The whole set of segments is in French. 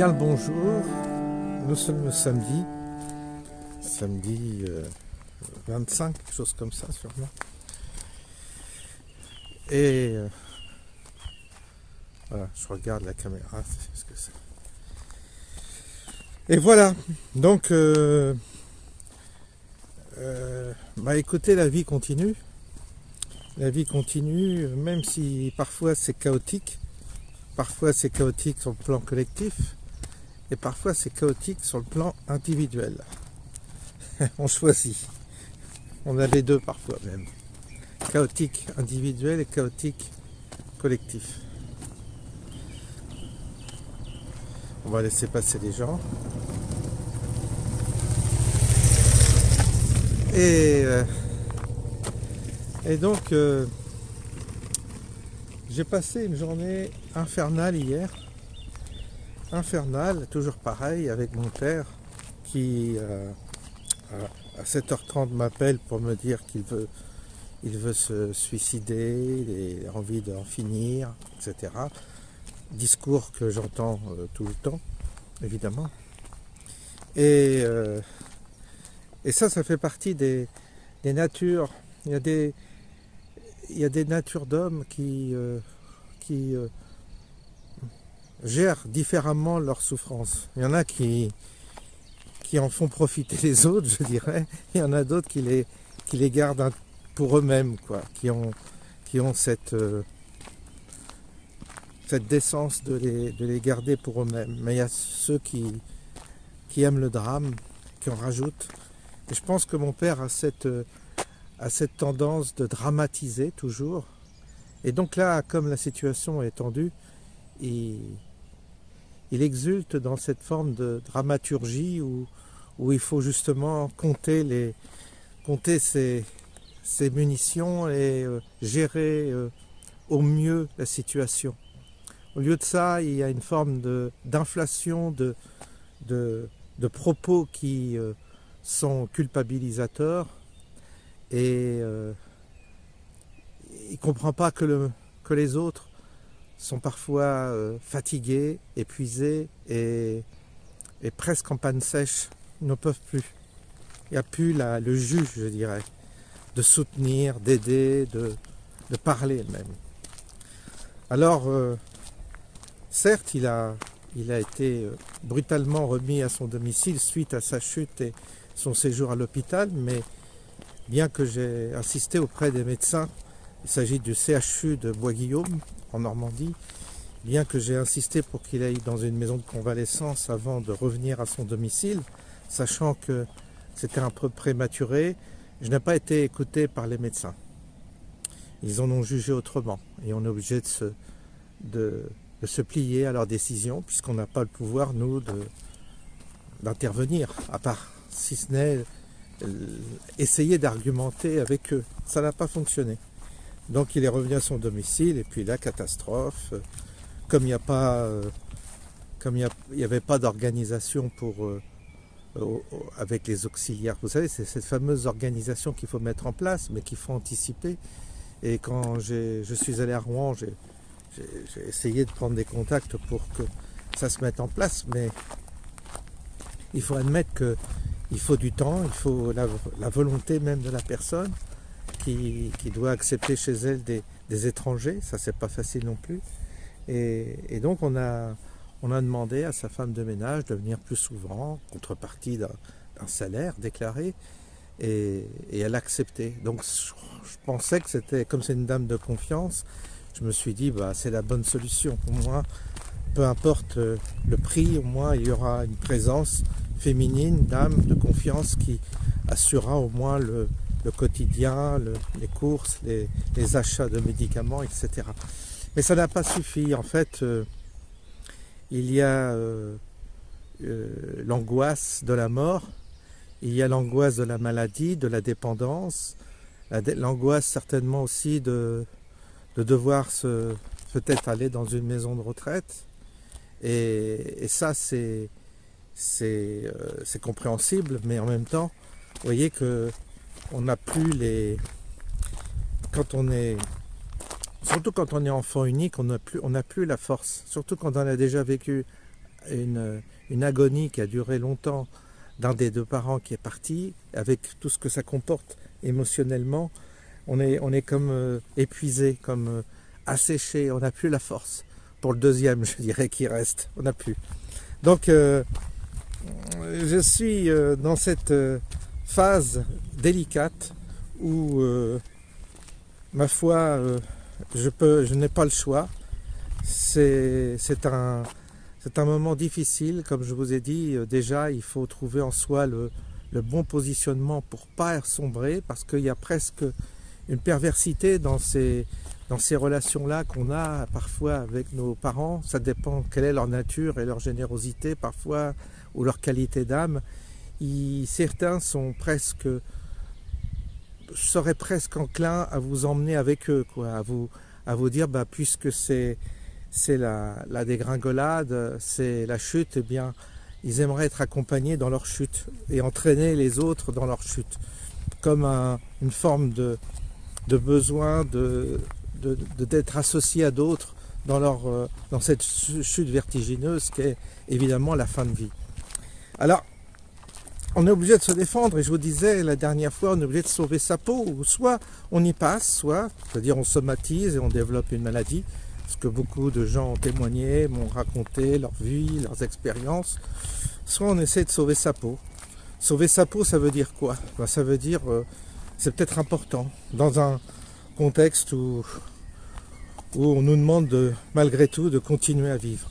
Bien le bonjour, nous sommes le samedi 25, quelque chose comme ça sûrement. Et voilà, je regarde la caméra, c'est ce que c'est. Et voilà, donc écoutez, la vie continue. La vie continue, même si parfois c'est chaotique. Parfois c'est chaotique sur le plan collectif. Et parfois c'est chaotique sur le plan individuel. On choisit. On a les deux parfois même. Chaotique individuel et chaotique collectif. On va laisser passer les gens. Et donc, j'ai passé une journée infernale hier. Infernale, toujours pareil, avec mon père qui, à 7h30, m'appelle pour me dire qu'il veut se suicider, il a envie d'en finir, etc. Discours que j'entends tout le temps, évidemment. Et ça fait partie des natures. Il y a des natures d'hommes qui gèrent différemment leur souffrance. Il y en a qui en font profiter les autres, je dirais. Il y en a d'autres qui les gardent pour eux-mêmes, quoi, qui ont cette décence de les garder pour eux-mêmes. Mais il y a ceux qui aiment le drame, qui en rajoutent. Et je pense que mon père a cette tendance de dramatiser toujours. Et donc là, comme la situation est tendue, il exulte dans cette forme de dramaturgie où il faut justement compter ses munitions et gérer au mieux la situation. Au lieu de ça, il y a une forme d'inflation de propos qui sont culpabilisateurs et il ne comprend pas que les autres sont parfois fatigués, épuisés et presque en panne sèche, ils ne peuvent plus. Il n'y a plus le jus, je dirais, de soutenir, d'aider, de parler même. Alors, certes, il a été brutalement remis à son domicile suite à sa chute et son séjour à l'hôpital, mais bien que j'ai insisté auprès des médecins, il s'agit du CHU de Bois-Guillaume, en Normandie, bien que j'ai insisté pour qu'il aille dans une maison de convalescence avant de revenir à son domicile, sachant que c'était un peu prématuré, je n'ai pas été écouté par les médecins. Ils en ont jugé autrement et on est obligé de se plier à leurs décisions, puisqu'on n'a pas le pouvoir, nous, d'intervenir, à part, si ce n'est essayer d'argumenter avec eux. Ça n'a pas fonctionné. Donc il est revenu à son domicile et puis la catastrophe, comme il n'y avait pas d'organisation avec les auxiliaires. Vous savez, c'est cette fameuse organisation qu'il faut mettre en place, mais qu'il faut anticiper. Et quand je suis allé à Rouen, j'ai essayé de prendre des contacts pour que ça se mette en place, mais il faut admettre qu'il faut du temps, il faut la volonté même de la personne qui doit accepter chez elle des étrangers, ça c'est pas facile non plus. Et donc on a demandé à sa femme de ménage de venir plus souvent, contrepartie d'un salaire déclaré, et elle a accepté. Donc je pensais que c'était, comme c'est une dame de confiance, je me suis dit c'est la bonne solution. Au moins, peu importe le prix, au moins il y aura une présence féminine, dame de confiance qui assurera au moins le quotidien, les courses, les achats de médicaments, etc. Mais ça n'a pas suffi. En fait, il y a l'angoisse de la mort, il y a l'angoisse de la maladie, de la dépendance, l'angoisse certainement aussi de devoir peut-être aller dans une maison de retraite. Et ça, c'est compréhensible, mais en même temps, vous voyez que on n'a plus surtout quand on est enfant unique, on n'a plus la force. Surtout quand on a déjà vécu une agonie qui a duré longtemps d'un des deux parents qui est parti, avec tout ce que ça comporte émotionnellement, on est comme épuisé, comme asséché, on n'a plus la force. Pour le deuxième, je dirais, qui reste, on n'a plus. Donc, je suis dans cette phase délicate où, ma foi, je n'ai pas le choix. C'est un moment difficile, comme je vous ai dit. Déjà, il faut trouver en soi le bon positionnement pour ne pas sombrer, parce qu'il y a presque une perversité dans ces relations-là qu'on a parfois avec nos parents. Ça dépend quelle est leur nature et leur générosité parfois, ou leur qualité d'âme. Certains seraient presque enclins à vous emmener avec eux, quoi, à vous dire, puisque c'est la dégringolade, c'est la chute, eh bien, ils aimeraient être accompagnés dans leur chute et entraîner les autres dans leur chute, comme une forme de besoin d'être associés à d'autres dans cette chute vertigineuse qu'est évidemment la fin de vie. Alors, on est obligé de se défendre, et je vous disais la dernière fois, on est obligé de sauver sa peau, ou soit on y passe, soit, c'est-à-dire on somatise et on développe une maladie, ce que beaucoup de gens ont témoigné, m'ont raconté leur vie, leurs expériences, soit on essaie de sauver sa peau. Sauver sa peau, ça veut dire quoi? Ça veut dire, c'est peut-être important, dans un contexte où on nous demande malgré tout de continuer à vivre.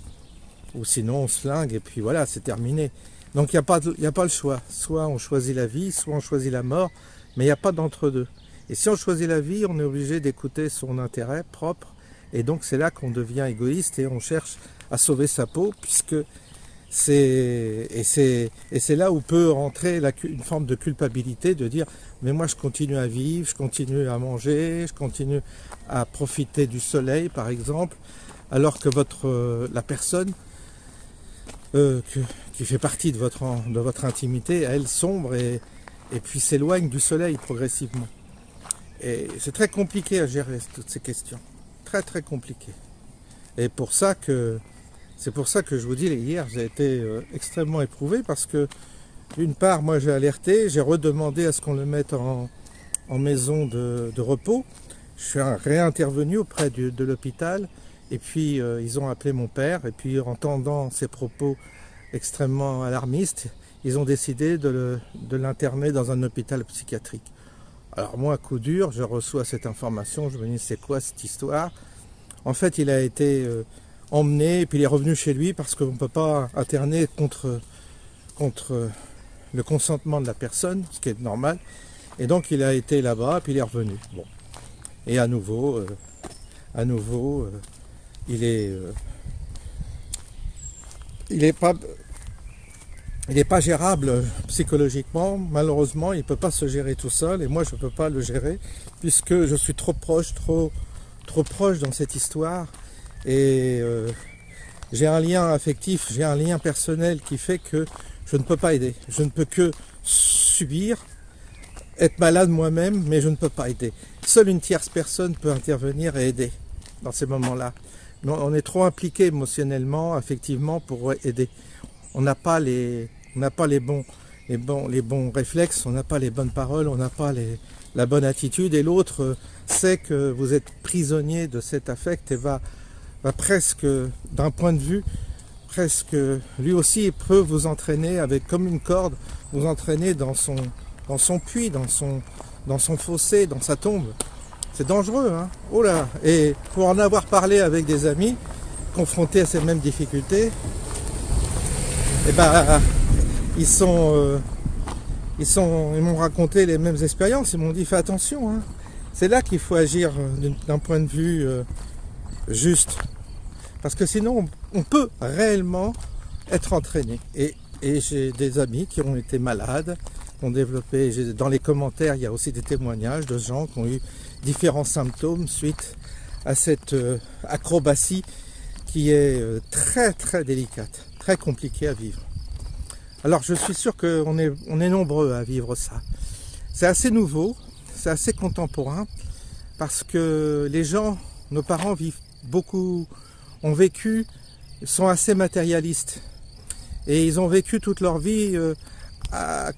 Ou sinon on se flingue et puis voilà, c'est terminé. Donc il n'y a pas le choix. Soit on choisit la vie, soit on choisit la mort, mais il n'y a pas d'entre-deux. Et si on choisit la vie, on est obligé d'écouter son intérêt propre, et donc c'est là qu'on devient égoïste et on cherche à sauver sa peau, puisque c'est là où peut rentrer une forme de culpabilité, de dire mais moi je continue à vivre, je continue à manger, je continue à profiter du soleil par exemple, alors que la personne qui fait partie de votre intimité, elle sombre et puis s'éloigne du soleil progressivement. Et c'est très compliqué à gérer toutes ces questions, très très compliqué. Et c'est pour ça que je vous dis, hier j'ai été extrêmement éprouvé, parce que d'une part, moi j'ai alerté, j'ai redemandé à ce qu'on le mette en maison de repos. Je suis réintervenu auprès de l'hôpital, et puis ils ont appelé mon père, et puis entendant ces propos extrêmement alarmistes, ils ont décidé de l'interner dans un hôpital psychiatrique. Alors moi, coup dur, je reçois cette information, je me dis c'est quoi cette histoire? En fait, il a été emmené, et puis il est revenu chez lui, parce qu'on ne peut pas interner contre le consentement de la personne, ce qui est normal. Et donc il a été là-bas, puis il est revenu. Bon. Et à nouveau, il est pas gérable psychologiquement. Malheureusement, il ne peut pas se gérer tout seul, et moi je ne peux pas le gérer, puisque je suis trop proche dans cette histoire, et j'ai un lien affectif, j'ai un lien personnel qui fait que je ne peux pas aider. Je ne peux que subir, être malade moi-même, mais je ne peux pas aider. Seule une tierce personne peut intervenir et aider dans ces moments-là. On est trop impliqué émotionnellement, affectivement, pour aider. On n'a pas les bons réflexes, on n'a pas les bonnes paroles, on n'a pas la bonne attitude, et l'autre sait que vous êtes prisonnier de cet affect et va presque, d'un point de vue, presque, lui aussi peut vous entraîner avec comme une corde, vous entraîner dans son puits, dans son fossé, dans sa tombe. C'est dangereux, hein. Oh là. Et pour en avoir parlé avec des amis confrontés à ces mêmes difficultés, eh ben, ils m'ont raconté les mêmes expériences. Ils m'ont dit fais attention, hein. C'est là qu'il faut agir d'un point de vue juste, parce que sinon on peut réellement être entraîné. Et j'ai des amis qui ont été malades, qui ont développé, dans les commentaires il y a aussi des témoignages de gens qui ont eu différents symptômes suite à cette acrobatie qui est très très délicate, très compliquée à vivre. Alors je suis sûr qu'on est nombreux à vivre ça. C'est assez nouveau, c'est assez contemporain, parce que les gens, nos parents vivent beaucoup, ont vécu, sont assez matérialistes. Et ils ont vécu toute leur vie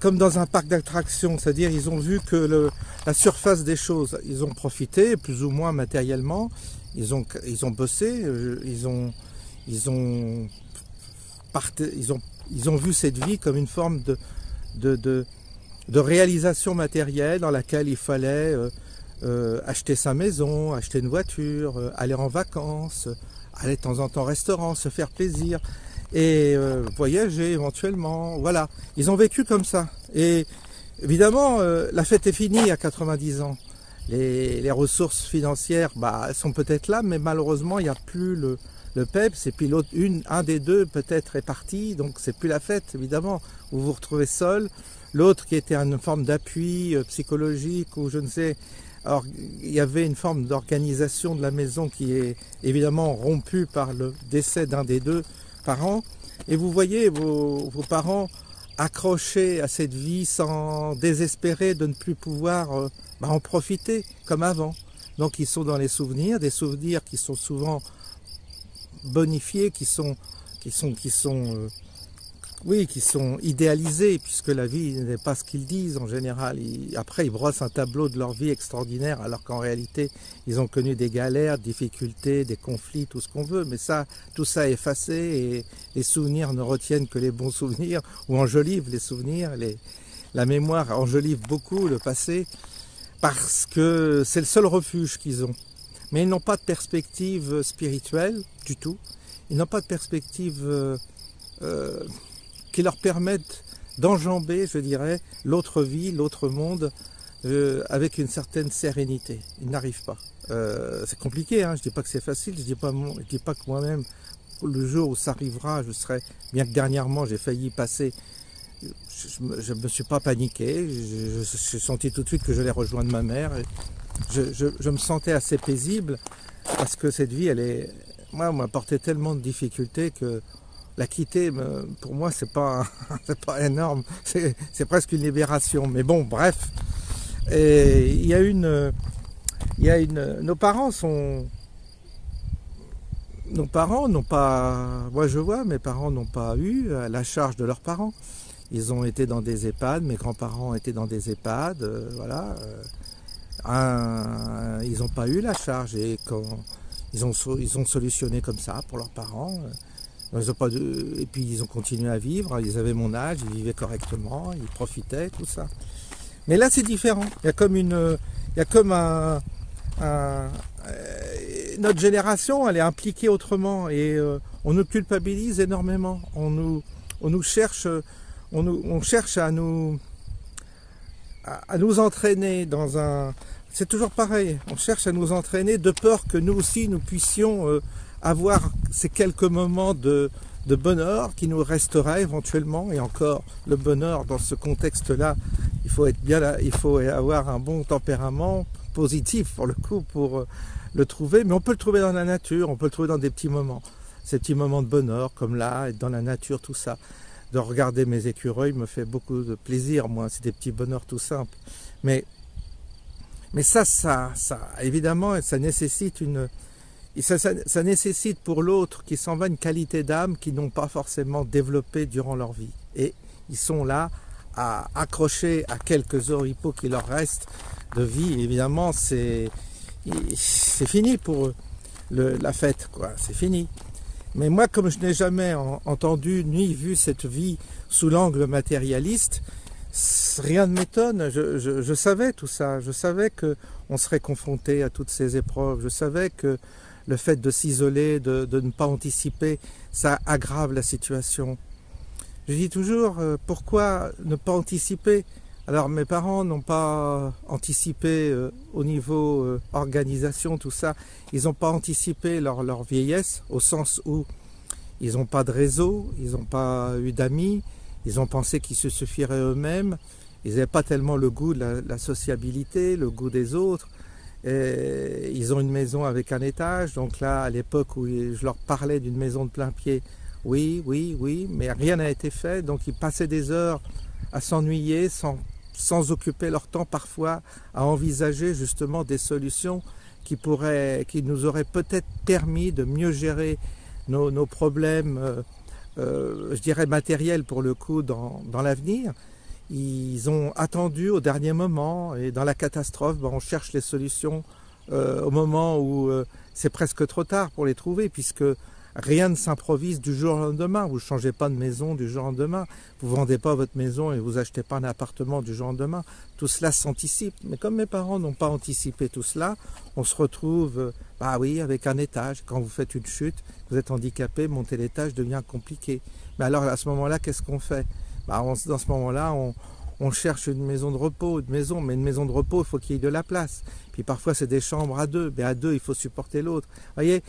comme dans un parc d'attractions, c'est-à-dire ils ont vu que la surface des choses, ils ont profité plus ou moins matériellement, ils ont bossé, ils ont vu cette vie comme une forme de réalisation matérielle dans laquelle il fallait acheter sa maison, acheter une voiture, aller en vacances, aller de temps en temps au restaurant, se faire plaisir et voyager éventuellement. Voilà, ils ont vécu comme ça. Et évidemment, la fête est finie à 90 ans. Les ressources financières, elles sont peut-être là, mais malheureusement, il n'y a plus le PEPS, et puis un des deux peut-être est parti, donc c'est plus la fête, évidemment. Vous vous retrouvez seul. L'autre qui était une forme d'appui psychologique ou je ne sais. Alors, il y avait une forme d'organisation de la maison qui est évidemment rompue par le décès d'un des deux parents. Et vous voyez vos parents accrochés à cette vie sans désespérer de ne plus pouvoir en profiter comme avant. Donc, ils sont dans les souvenirs, des souvenirs qui sont souvent bonifiés, qui sont idéalisés, puisque la vie n'est pas ce qu'ils disent en général. Après, ils brossent un tableau de leur vie extraordinaire, alors qu'en réalité, ils ont connu des galères, des difficultés, des conflits, tout ce qu'on veut. Mais tout ça est effacé, et les souvenirs ne retiennent que les bons souvenirs, ou enjolivent les souvenirs. La mémoire enjolive beaucoup le passé, parce que c'est le seul refuge qu'ils ont. Mais ils n'ont pas de perspective spirituelle du tout. Ils n'ont pas de perspective qui leur permettent d'enjamber, je dirais, l'autre vie, l'autre monde, avec une certaine sérénité. Ils n'arrivent pas. C'est compliqué, hein. Je ne dis pas que c'est facile, je dis pas que moi-même, le jour où ça arrivera, je serai, bien que dernièrement j'ai failli passer, je ne me suis pas paniqué, j'ai senti tout de suite que je allais rejoindre ma mère. Et je me sentais assez paisible, parce que cette vie, moi, m'apportait tellement de difficultés que la quitter, pour moi, c'est pas énorme, c'est presque une libération. Mais bon, bref. Et nos parents n'ont pas, moi je vois, mes parents n'ont pas eu la charge de leurs parents. Ils ont été dans des EHPAD, mes grands-parents étaient dans des EHPAD, voilà. Ils n'ont pas eu la charge, et quand ils ont solutionné comme ça pour leurs parents. Et puis ils ont continué à vivre, ils avaient mon âge, ils vivaient correctement, ils profitaient, tout ça. Mais là c'est différent, il y a comme notre génération, elle est impliquée autrement, et on nous culpabilise énormément, on cherche à nous entraîner dans un... C'est toujours pareil, on cherche à nous entraîner de peur que nous aussi nous puissions avoir ces quelques moments de bonheur qui nous resteraient éventuellement. Et encore, le bonheur dans ce contexte-là, il faut être bien là, il faut avoir un bon tempérament positif pour le coup pour le trouver. Mais on peut le trouver dans la nature, on peut le trouver dans des petits moments, ces petits moments de bonheur comme là, être dans la nature, tout ça. De regarder mes écureuils me fait beaucoup de plaisir, moi, c'est des petits bonheurs tout simples. Mais ça évidemment, ça nécessite ça nécessite pour l'autre qui s'en va une qualité d'âme qu'ils n'ont pas forcément développée durant leur vie. Et ils sont là à accrocher à quelques oripeaux qui leur restent de vie. Évidemment, c'est fini pour eux, la fête, quoi. C'est fini. Mais moi, comme je n'ai jamais entendu ni vu cette vie sous l'angle matérialiste, rien ne m'étonne. Je savais tout ça. Je savais qu'on serait confronté à toutes ces épreuves. Je savais que le fait de s'isoler, de ne pas anticiper, ça aggrave la situation. Je dis toujours, pourquoi ne pas anticiper? Alors mes parents n'ont pas anticipé au niveau organisation, tout ça. Ils n'ont pas anticipé leur vieillesse, au sens où ils n'ont pas de réseau, ils n'ont pas eu d'amis, ils ont pensé qu'ils se suffiraient eux-mêmes. Ils n'avaient pas tellement le goût de la sociabilité, le goût des autres. Et ils ont une maison avec un étage, donc là, à l'époque où je leur parlais d'une maison de plein pied, oui, mais rien n'a été fait. Donc ils passaient des heures à s'ennuyer, sans occuper leur temps parfois à envisager justement des solutions qui nous auraient peut-être permis de mieux gérer nos problèmes je dirais matériel pour le coup dans l'avenir. Ils ont attendu au dernier moment et dans la catastrophe, on cherche les solutions au moment où c'est presque trop tard pour les trouver, puisque rien ne s'improvise du jour au lendemain. Vous ne changez pas de maison du jour au lendemain. Vous ne vendez pas votre maison et vous achetez pas un appartement du jour au lendemain. Tout cela s'anticipe. Mais comme mes parents n'ont pas anticipé tout cela, on se retrouve, bah oui, avec un étage. Quand vous faites une chute, vous êtes handicapé, monter l'étage devient compliqué. Mais alors à ce moment-là, qu'est-ce qu'on fait? Dans ce moment-là, on cherche une maison de repos, mais une maison de repos, il faut qu'il y ait de la place. Puis parfois, c'est des chambres à deux, mais à deux, il faut supporter l'autre. Vous voyez?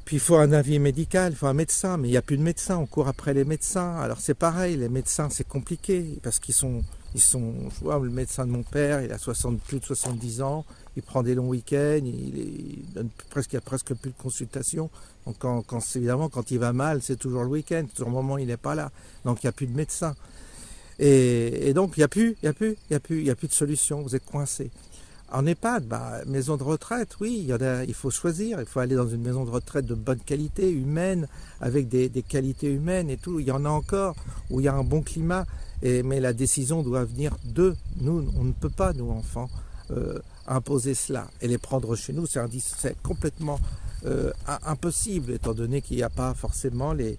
Puis il faut un avis médical, il faut un médecin, mais il n'y a plus de médecin, on court après les médecins. Alors c'est pareil, les médecins, c'est compliqué, parce qu'ils sont, je vois le médecin de mon père, il a plus de 70 ans, il prend des longs week-ends, il y a presque plus de consultations. Donc évidemment, quand il va mal, c'est toujours le week-end, toujours le moment où il n'est pas là. Donc il n'y a plus de médecin. Et donc il n'y a plus de solution, vous êtes coincé. En EHPAD, maison de retraite, oui, il faut choisir, il faut aller dans une maison de retraite de bonne qualité, humaine, avec des qualités humaines et tout. Il y en a encore où il y a un bon climat, mais la décision doit venir d'eux. Nous, on ne peut pas, nous enfants, imposer cela. Et les prendre chez nous, c'est complètement impossible, étant donné qu'il n'y a pas forcément les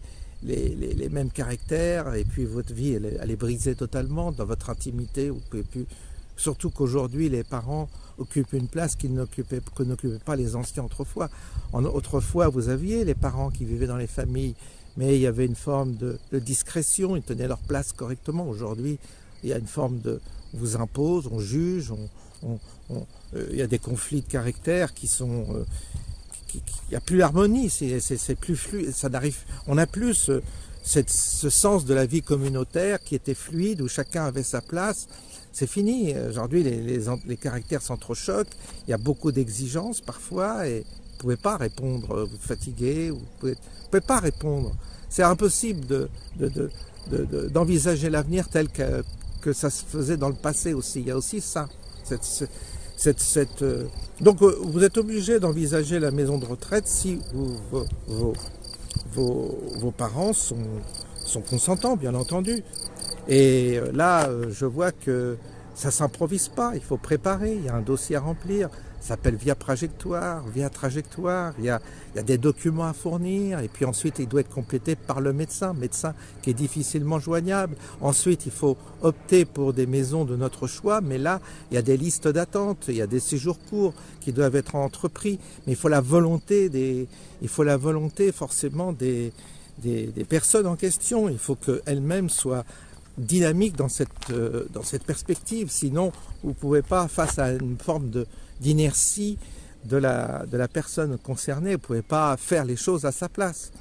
mêmes caractères, et puis votre vie, elle est brisée totalement dans votre intimité, vous pouvez plus. Surtout qu'aujourd'hui, les parents occupent une place que n'occupaient pas les anciens autrefois. Autrefois, vous aviez les parents qui vivaient dans les familles, mais il y avait une forme de discrétion, ils tenaient leur place correctement. Aujourd'hui, il y a une forme de... On vous impose, on juge, il y a des conflits de caractère qui sont... il n'y a plus l'harmonie, c'est plus fluide, on n'a plus ce sens de la vie communautaire qui était fluide, où chacun avait sa place. C'est fini. Aujourd'hui, les caractères s'entrechoquent. Il y a beaucoup d'exigences parfois et vous ne pouvez pas répondre. Vous êtes fatigué, vous ne pouvez pas répondre. C'est impossible d'envisager l'avenir tel que ça se faisait dans le passé aussi. Il y a aussi ça. Donc, vous êtes obligé d'envisager la maison de retraite si vos parents sont consentants, bien entendu. Et là, je vois que ça ne s'improvise pas, il faut préparer, il y a un dossier à remplir, ça s'appelle via trajectoire, il y a des documents à fournir, et puis ensuite il doit être complété par le médecin qui est difficilement joignable. Ensuite, il faut opter pour des maisons de notre choix, mais là, il y a des listes d'attente, il y a des séjours courts qui doivent être entrepris, mais il faut la volonté forcément des personnes en question, il faut qu'elles-mêmes soient dynamique dans cette perspective, sinon vous ne pouvez pas, face à une forme d'inertie de la personne concernée, vous ne pouvez pas faire les choses à sa place.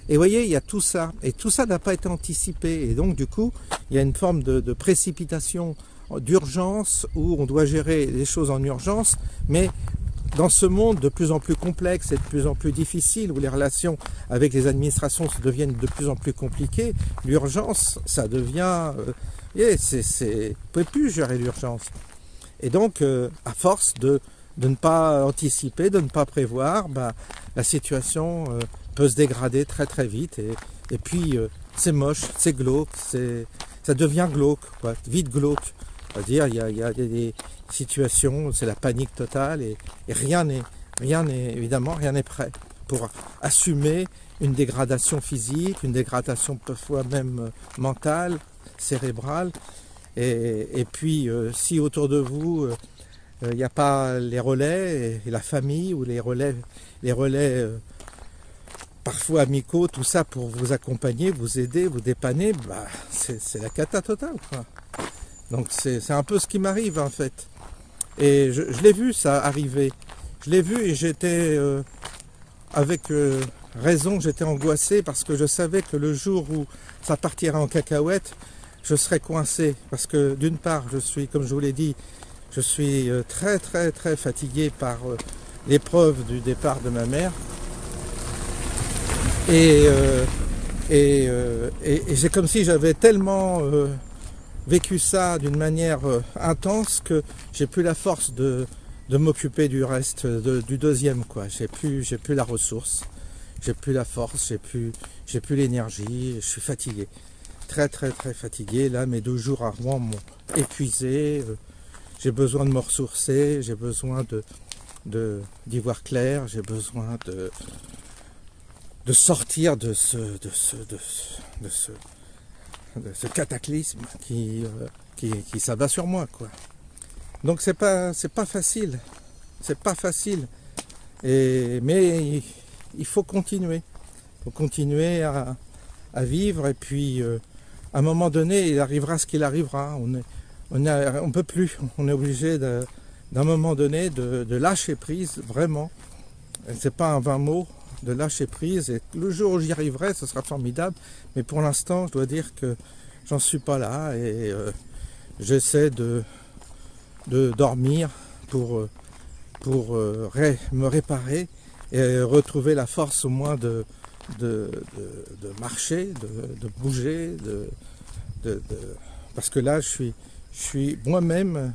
Et vous voyez, il y a tout ça, et tout ça n'a pas été anticipé, et donc du coup, il y a une forme de précipitation, d'urgence, où on doit gérer les choses en urgence, mais dans ce monde de plus en plus complexe et de plus en plus difficile, où les relations avec les administrations deviennent de plus en plus compliquées, l'urgence, ça devient... vous ne pouvez plus gérer l'urgence. Et donc, à force de ne pas anticiper, de ne pas prévoir, la situation peut se dégrader très très vite. Et puis, c'est moche, c'est glauque, ça devient glauque, quoi, vite glauque. C'est-à-dire, il y a des situations, c'est la panique totale et évidemment, rien n'est prêt pour assumer une dégradation physique, une dégradation parfois même mentale, cérébrale. Et puis, si autour de vous, il n'y a pas les relais et la famille ou les relais parfois amicaux, tout ça pour vous accompagner, vous aider, vous dépanner, c'est la cata totale, quoi. Donc c'est un peu ce qui m'arrive en fait. Et je l'ai vu ça arriver. Je l'ai vu et j'étais avec raison, j'étais angoissé parce que je savais que le jour où ça partirait en cacahuète, je serais coincé. Parce que d'une part, comme je vous l'ai dit, je suis très très très fatigué par l'épreuve du départ de ma mère. Et c'est comme si j'avais tellement... vécu ça d'une manière intense que j'ai plus la force de m'occuper du reste du deuxième, quoi. J'ai plus la ressource. j'ai plus la force, j'ai plus l'énergie, je suis fatigué. Très fatigué. Là, mes 2 jours à Rouen m'ont épuisé. J'ai besoin de me ressourcer, j'ai besoin d'y voir clair, j'ai besoin de sortir de ce cataclysme qui s'abat sur moi, quoi. Donc c'est pas facile, mais il faut continuer, à vivre, et puis à un moment donné il arrivera ce qu'il arrivera. On peut plus, on est obligé d'un moment donné de lâcher prise, vraiment. C'est pas un vain mot, de lâcher prise, et le jour où j'y arriverai ce sera formidable, mais pour l'instant je dois dire que j'en suis pas là, et j'essaie de dormir pour me réparer et retrouver la force au moins de marcher, de bouger, parce que là je suis moi-même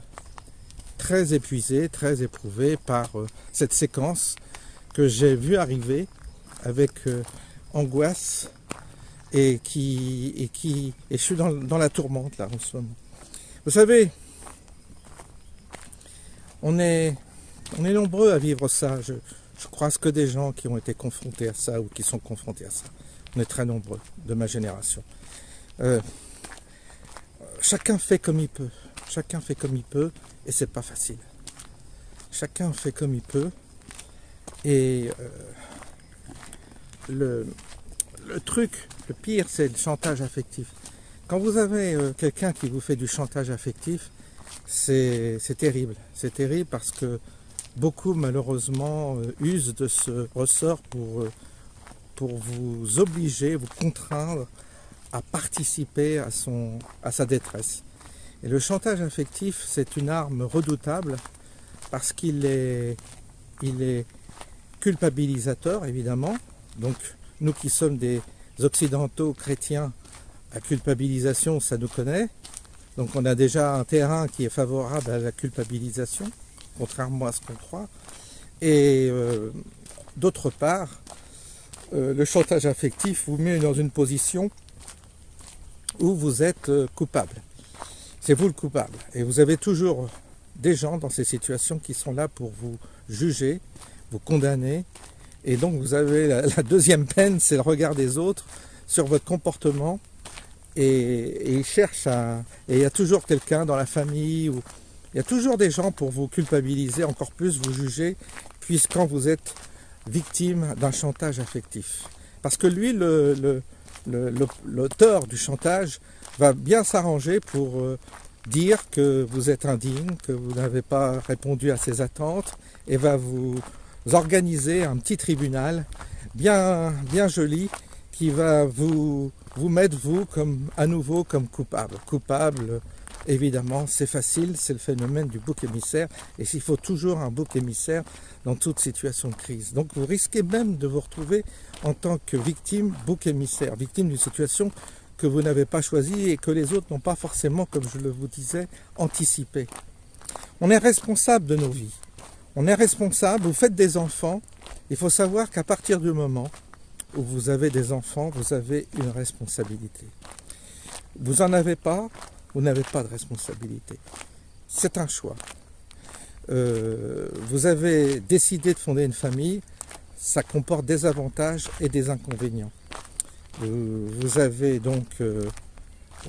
très épuisé, très éprouvé par cette séquence que j'ai vue arriver avec angoisse, et je suis dans la tourmente là en ce moment. Vous savez, on est nombreux à vivre ça. Je croise que des gens qui ont été confrontés à ça ou qui sont confrontés à ça. On est très nombreux de ma génération. Chacun fait comme il peut. Chacun fait comme il peut, et c'est pas facile. Chacun fait comme il peut, et le truc, le pire, c'est le chantage affectif. Quand vous avez quelqu'un qui vous fait du chantage affectif, c'est terrible. C'est terrible parce que beaucoup, malheureusement, usent de ce ressort pour vous obliger, vous contraindre à participer à sa détresse. Et le chantage affectif, c'est une arme redoutable parce qu'il est culpabilisateur, évidemment. Donc, nous qui sommes des occidentaux chrétiens, la culpabilisation, ça nous connaît. Donc, on a déjà un terrain qui est favorable à la culpabilisation, contrairement à ce qu'on croit. Et d'autre part, le chantage affectif vous met dans une position où vous êtes coupable. C'est vous le coupable. Et vous avez toujours des gens dans ces situations qui sont là pour vous juger, vous condamner. Et donc vous avez la deuxième peine, c'est le regard des autres sur votre comportement. Et ils cherchent et il y a toujours quelqu'un dans la famille, ou il y a toujours des gens pour vous culpabiliser, encore plus vous juger, puisqu'quand vous êtes victime d'un chantage affectif. Parce que lui, l'auteur du chantage, va bien s'arranger pour dire que vous êtes indigne, que vous n'avez pas répondu à ses attentes, et va vous organiser un petit tribunal bien joli qui va vous mettre à nouveau comme coupable. Coupable, évidemment, c'est facile, c'est le phénomène du bouc émissaire, et il faut toujours un bouc émissaire dans toute situation de crise. Donc vous risquez même de vous retrouver en tant que victime, bouc émissaire, victime d'une situation que vous n'avez pas choisie et que les autres n'ont pas forcément, comme je le vous disais, anticipé. On est responsable de nos vies. On est responsable, vous faites des enfants, il faut savoir qu'à partir du moment où vous avez des enfants, vous avez une responsabilité. Vous n'en avez pas, vous n'avez pas de responsabilité. C'est un choix. Vous avez décidé de fonder une famille, ça comporte des avantages et des inconvénients. Vous avez donc,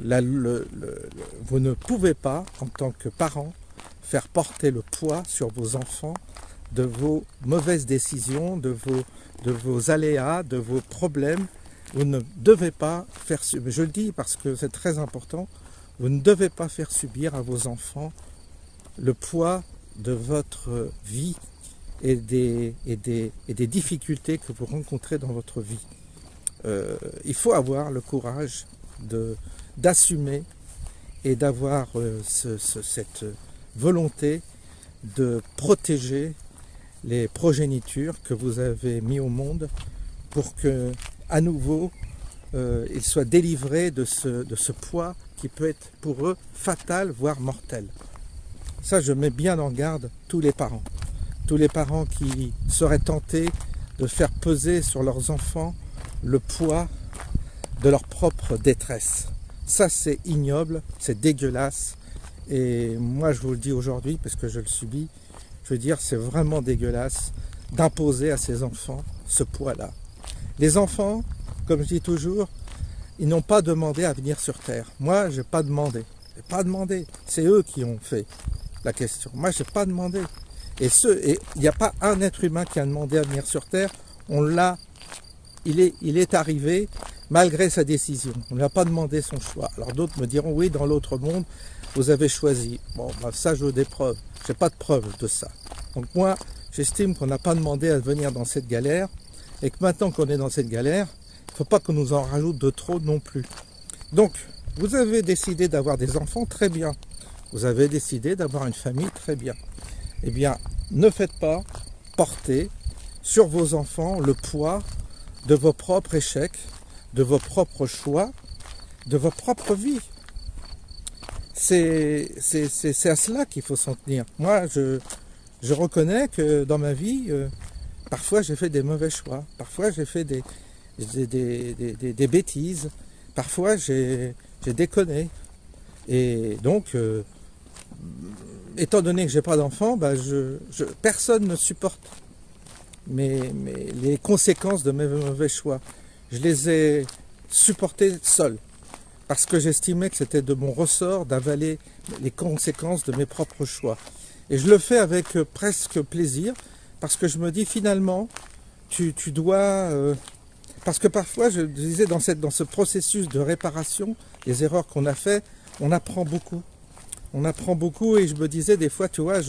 vous ne pouvez pas, en tant que parent, faire porter le poids sur vos enfants de vos mauvaises décisions, de vos aléas, de vos problèmes. Vous ne devez pas faire subir, je le dis parce que c'est très important, vous ne devez pas faire subir à vos enfants le poids de votre vie et des difficultés que vous rencontrez dans votre vie. Il faut avoir le courage d'assumer et d'avoir cette volonté de protéger les progénitures que vous avez mis au monde pour que, à nouveau, ils soient délivrés de ce poids qui peut être pour eux fatal, voire mortel. Ça, je mets bien en garde tous les parents qui seraient tentés de faire peser sur leurs enfants le poids de leur propre détresse. Ça, c'est ignoble, c'est dégueulasse. Et moi, je vous le dis aujourd'hui, parce que je le subis, je veux dire, c'est vraiment dégueulasse d'imposer à ces enfants ce poids-là. Les enfants, comme je dis toujours, ils n'ont pas demandé à venir sur Terre. Moi, je n'ai pas demandé. J'ai pas demandé. C'est eux qui ont fait la question. Moi, je n'ai pas demandé. Et il n'y a pas un être humain qui a demandé à venir sur Terre. Il est arrivé malgré sa décision. On ne lui a pas demandé son choix. Alors d'autres me diront, oui, dans l'autre monde, vous avez choisi. Bon, ben, ça, je veux des preuves. Je n'ai pas de preuves de ça. Donc moi, j'estime qu'on n'a pas demandé à venir dans cette galère et que maintenant qu'on est dans cette galère, il ne faut pas qu'on nous en rajoute de trop non plus. Donc, vous avez décidé d'avoir des enfants, très bien. Vous avez décidé d'avoir une famille, très bien. Eh bien, ne faites pas porter sur vos enfants le poids de vos propres échecs, de vos propres choix, de vos propres vies. C'est à cela qu'il faut s'en tenir. Moi, je reconnais que dans ma vie, parfois j'ai fait des mauvais choix, parfois j'ai fait des bêtises, parfois j'ai déconné. Et donc, étant donné que j'ai pas d'enfant, bah personne ne supporte les conséquences de mes mauvais choix. Je les ai supportés seul, parce que j'estimais que c'était de mon ressort d'avaler les conséquences de mes propres choix. Et je le fais avec presque plaisir, parce que je me dis finalement, tu dois... parce que parfois, je disais, dans ce processus de réparation, les erreurs qu'on a fait, on apprend beaucoup. On apprend beaucoup et je me disais des fois, tu vois,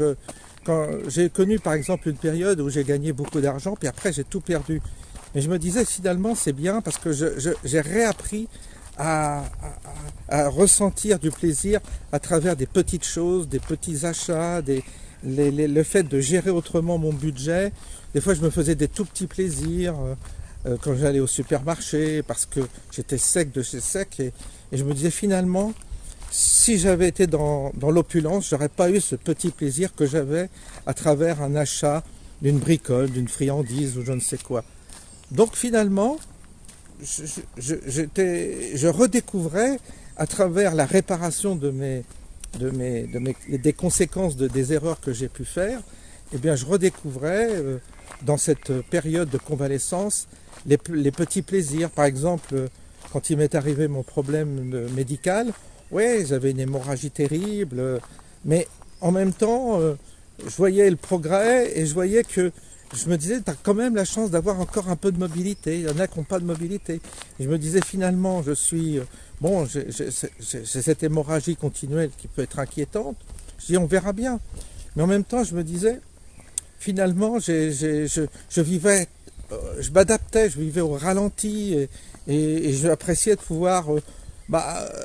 quand j'ai connu par exemple une période où j'ai gagné beaucoup d'argent, puis après j'ai tout perdu. Mais je me disais finalement c'est bien parce que j'ai réappris à ressentir du plaisir à travers des petites choses, des petits achats, le fait de gérer autrement mon budget. Des fois je me faisais des tout petits plaisirs quand j'allais au supermarché parce que j'étais sec de chez sec et je me disais finalement si j'avais été dans l'opulence, j'aurais pas eu ce petit plaisir que j'avais à travers un achat d'une bricole, d'une friandise ou je ne sais quoi. Donc finalement, je redécouvrais à travers la réparation des conséquences des erreurs que j'ai pu faire, eh bien je redécouvrais dans cette période de convalescence les petits plaisirs. Par exemple, quand il m'est arrivé mon problème médical, oui, j'avais une hémorragie terrible, mais en même temps, je voyais le progrès et je voyais que je me disais, tu as quand même la chance d'avoir encore un peu de mobilité. Il y en a qui n'ont pas de mobilité. Et je me disais, finalement, j'ai cette hémorragie continuelle qui peut être inquiétante. Je dis, on verra bien. Mais en même temps, je me disais, finalement, je vivais, je m'adaptais, je vivais au ralenti et je appréciais de pouvoir...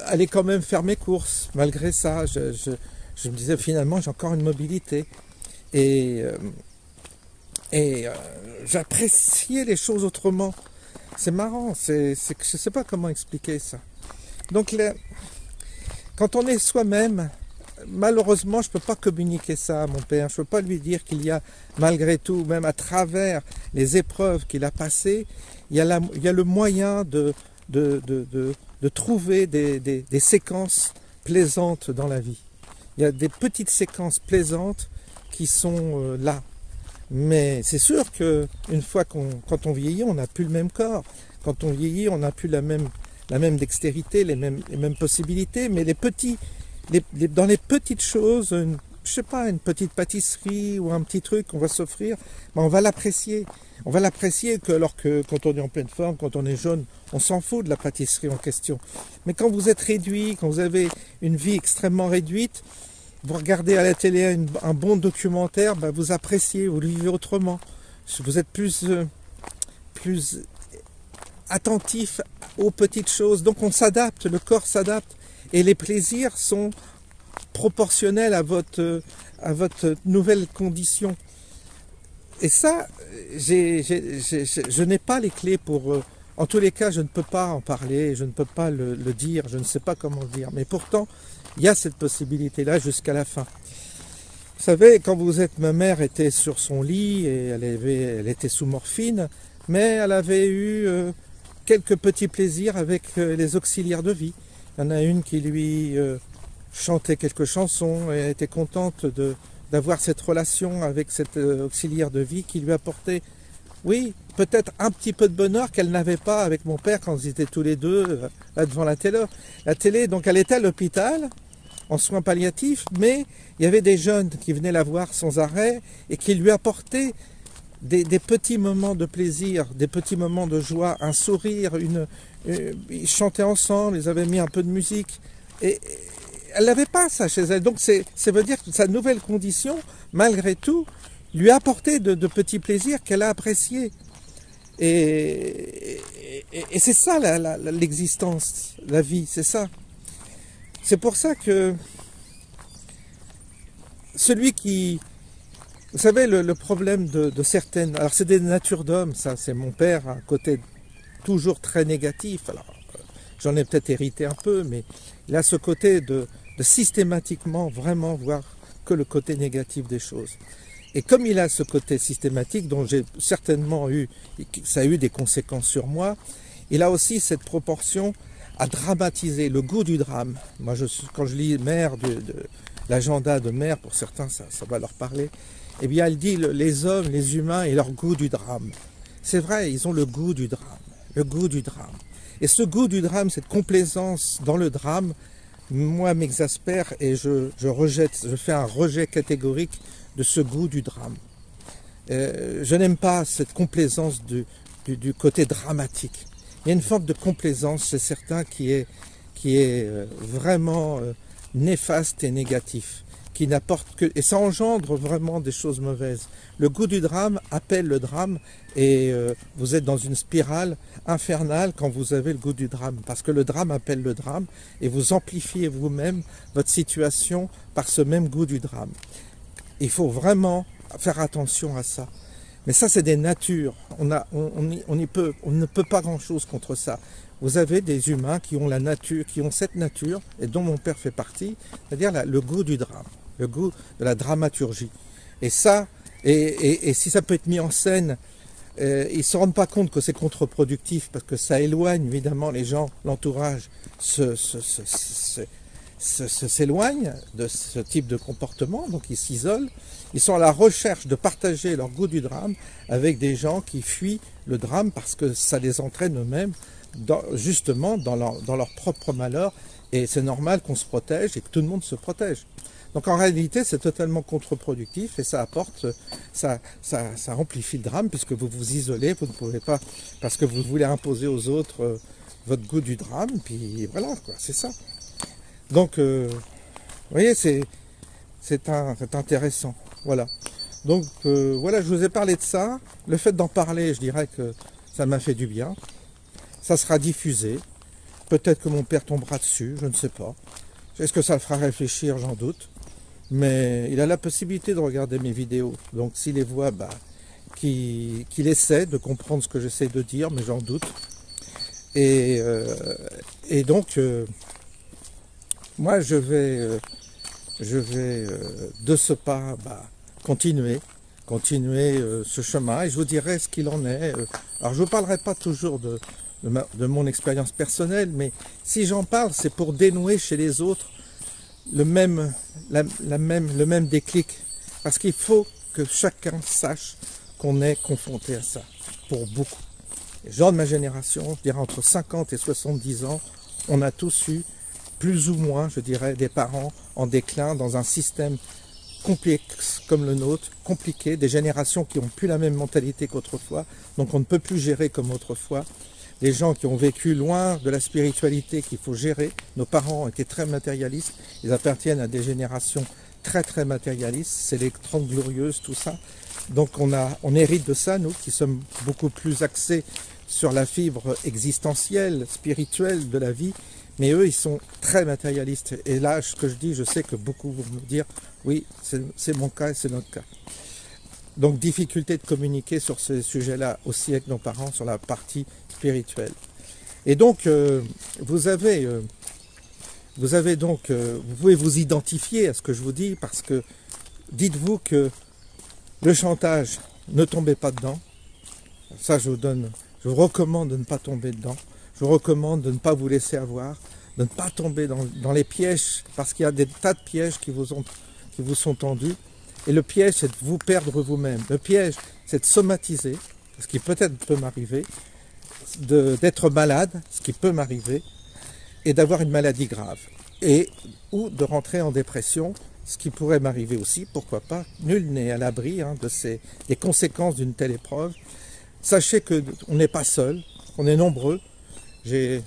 aller quand même faire mes courses. Malgré ça, je me disais finalement j'ai encore une mobilité et j'appréciais les choses autrement. C'est marrant, je ne sais pas comment expliquer ça. Donc quand on est soi-même, malheureusement je ne peux pas communiquer ça à mon père, je ne peux pas lui dire qu'il y a malgré tout, même à travers les épreuves qu'il a passées, il y a le moyen de trouver des séquences plaisantes dans la vie. Il y a des petites séquences plaisantes qui sont là. Mais c'est sûr qu'une fois quand on vieillit, on n'a plus le même corps. Quand on vieillit, on n'a plus la même dextérité, les mêmes possibilités. Mais dans les petites choses, je sais pas, une petite pâtisserie ou un petit truc qu'on va s'offrir, on va l'apprécier. On va l'apprécier alors que quand on est en pleine forme, quand on est jeune, on s'en fout de la pâtisserie en question. Mais quand vous êtes réduit, quand vous avez une vie extrêmement réduite, vous regardez à la télé un bon documentaire, vous appréciez, vous le vivez autrement. Vous êtes plus attentif aux petites choses. Donc on s'adapte, le corps s'adapte. Et les plaisirs sont proportionnels à votre nouvelle condition. Et ça, je n'ai pas les clés pour... en tous les cas, je ne peux pas en parler, je ne peux pas le dire, je ne sais pas comment le dire. Mais pourtant, il y a cette possibilité-là jusqu'à la fin. Vous savez, quand vous êtes, ma mère était sur son lit et elle était sous morphine, mais elle avait eu quelques petits plaisirs avec les auxiliaires de vie. Il y en a une qui lui chantait quelques chansons et elle était contente d'avoir cette relation avec cet auxiliaire de vie qui lui apportait, oui, peut-être un petit peu de bonheur qu'elle n'avait pas avec mon père quand ils étaient tous les deux là devant la télé. Donc elle était à l'hôpital en soins palliatifs, mais il y avait des jeunes qui venaient la voir sans arrêt et qui lui apportaient des petits moments de plaisir, des petits moments de joie, un sourire, ils chantaient ensemble, ils avaient mis un peu de musique. Et elle n'avait pas ça chez elle. Donc ça veut dire que sa nouvelle condition, malgré tout, lui a apporté de petits plaisirs qu'elle a appréciés. Et c'est ça l'existence, la vie, c'est ça. C'est pour ça que celui qui... Vous savez, le problème de certaines... Alors c'est des natures d'hommes, ça, c'est mon père, un côté toujours très négatif. Alors j'en ai peut-être hérité un peu, mais il a ce côté de systématiquement vraiment voir que le côté négatif des choses. Et comme il a ce côté systématique, dont j'ai certainement eu, ça a eu des conséquences sur moi, il a aussi cette proportion à dramatiser, le goût du drame. Moi, quand je lis Mère, l'agenda de Mère, pour certains, ça va leur parler, eh bien, elle dit les hommes, les humains et leur goût du drame. C'est vrai, ils ont le goût du drame, le goût du drame. Et ce goût du drame, cette complaisance dans le drame, moi, m'exaspère et je fais un rejet catégorique de ce goût du drame. Je n'aime pas cette complaisance du côté dramatique. Il y a une forme de complaisance, c'est certain, qui est vraiment néfaste et négatif, qui n'apporte que... Et ça engendre vraiment des choses mauvaises. Le goût du drame appelle le drame et vous êtes dans une spirale infernale quand vous avez le goût du drame, parce que le drame appelle le drame et vous amplifiez vous-même votre situation par ce même goût du drame. Il faut vraiment faire attention à ça. Mais ça, c'est des natures. On ne peut pas grand-chose contre ça. Vous avez des humains qui ont la nature, qui ont cette nature, et dont mon père fait partie, c'est-à-dire le goût du drame, le goût de la dramaturgie. Et ça, et si ça peut être mis en scène, ils ne se rendent pas compte que c'est contre-productif, parce que ça éloigne évidemment les gens, l'entourage s'éloignent de ce type de comportement, donc ils s'isolent. Ils sont à la recherche de partager leur goût du drame avec des gens qui fuient le drame parce que ça les entraîne eux-mêmes justement dans leur propre malheur. Et c'est normal qu'on se protège et que tout le monde se protège. Donc en réalité, c'est totalement contre-productif et ça apporte, ça amplifie le drame puisque vous vous isolez, vous ne pouvez pas, parce que vous voulez imposer aux autres votre goût du drame, puis voilà, quoi, c'est ça. Donc, vous voyez, c'est intéressant. Voilà. Donc, voilà, je vous ai parlé de ça. Le fait d'en parler, je dirais que ça m'a fait du bien. Ça sera diffusé. Peut-être que mon père tombera dessus, je ne sais pas. Est-ce que ça le fera réfléchir? J'en doute. Mais il a la possibilité de regarder mes vidéos. Donc, s'il les voit, qu'il essaie de comprendre ce que j'essaie de dire, mais j'en doute. Et donc... moi, je vais de ce pas continuer ce chemin et je vous dirai ce qu'il en est. Alors, je ne vous parlerai pas toujours de mon expérience personnelle, mais si j'en parle, c'est pour dénouer chez les autres le même déclic. Parce qu'il faut que chacun sache qu'on est confronté à ça, pour beaucoup. Les gens de ma génération, je dirais entre 50 et 70 ans, on a tous eu plus ou moins, je dirais, des parents en déclin dans un système complexe comme le nôtre, compliqué, des générations qui n'ont plus la même mentalité qu'autrefois, donc on ne peut plus gérer comme autrefois. Des gens qui ont vécu loin de la spiritualité qu'il faut gérer. Nos parents étaient très matérialistes, ils appartiennent à des générations très très matérialistes, c'est les 30 glorieuses, tout ça. Donc on hérite de ça, nous, qui sommes beaucoup plus axés sur la fibre existentielle, spirituelle de la vie. Mais eux, ils sont très matérialistes. Et là, ce que je dis, je sais que beaucoup vont me dire, oui, c'est mon cas et c'est notre cas. Donc, difficulté de communiquer sur ces sujets-là aussi avec nos parents, sur la partie spirituelle. Et donc, vous pouvez vous identifier à ce que je vous dis, parce que dites-vous que le chantage, ne tombez pas dedans. Ça, je vous recommande de ne pas tomber dedans. Je vous recommande de ne pas vous laisser avoir, de ne pas tomber dans les pièges, parce qu'il y a des tas de pièges qui vous sont tendus. Et le piège, c'est de vous perdre vous-même. Le piège, c'est de somatiser, ce qui peut-être peut m'arriver, d'être malade, ce qui peut m'arriver, et d'avoir une maladie grave. Ou de rentrer en dépression, ce qui pourrait m'arriver aussi, pourquoi pas. Nul n'est à l'abri des conséquences d'une telle épreuve. Sachez qu'on n'est pas seul, on est nombreux. J'ai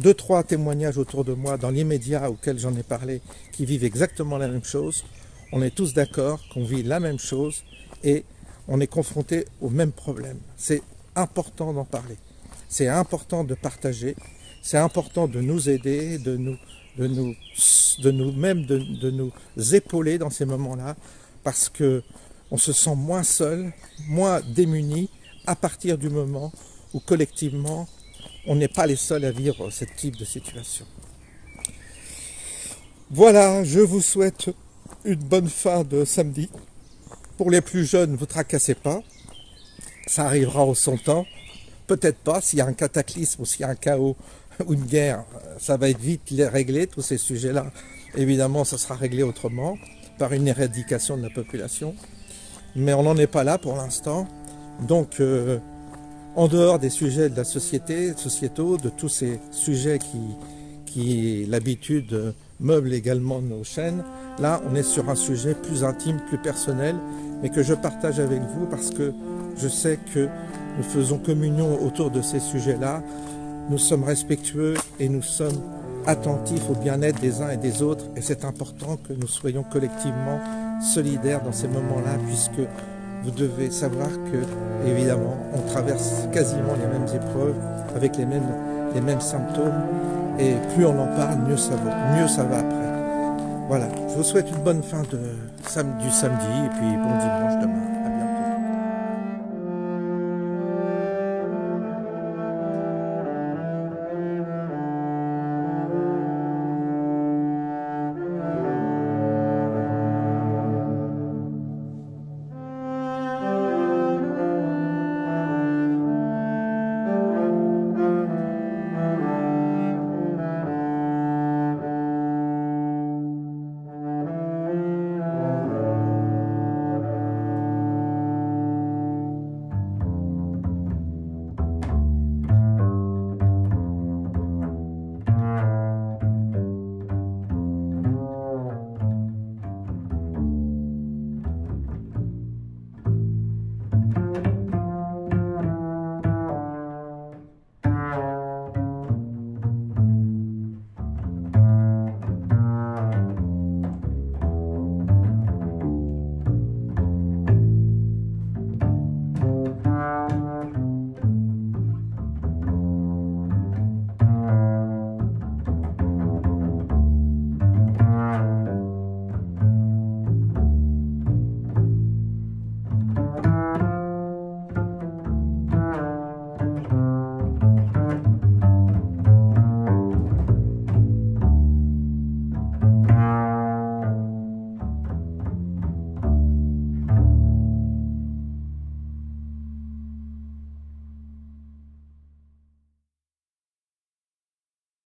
2-3 témoignages autour de moi, dans l'immédiat auxquels j'en ai parlé, qui vivent exactement la même chose. On est tous d'accord qu'on vit la même chose et on est confronté au même problème. C'est important d'en parler. C'est important de partager. C'est important de nous aider, de nous épauler dans ces moments-là, parce que on se sent moins seul, moins démuni, à partir du moment où collectivement, on n'est pas les seuls à vivre ce type de situation. Voilà, je vous souhaite une bonne fin de samedi. Pour les plus jeunes, ne vous tracassez pas. Ça arrivera au son temps. Peut-être pas, s'il y a un cataclysme ou s'il y a un chaos ou une guerre, ça va être vite réglé, tous ces sujets-là. Évidemment, ça sera réglé autrement, par une éradication de la population. Mais on n'en est pas là pour l'instant. Donc, en dehors des sujets de la sociétaux, de tous ces sujets qui l'habitude, meublent également nos chaînes, là, on est sur un sujet plus intime, plus personnel, mais que je partage avec vous parce que je sais que nous faisons communion autour de ces sujets-là. Nous sommes respectueux et nous sommes attentifs au bien-être des uns et des autres. Et c'est important que nous soyons collectivement solidaires dans ces moments-là, puisque vous devez savoir que, évidemment, on traverse quasiment les mêmes épreuves, avec les mêmes symptômes. Et plus on en parle, mieux ça va après. Voilà, je vous souhaite une bonne fin du samedi et puis bon dimanche demain.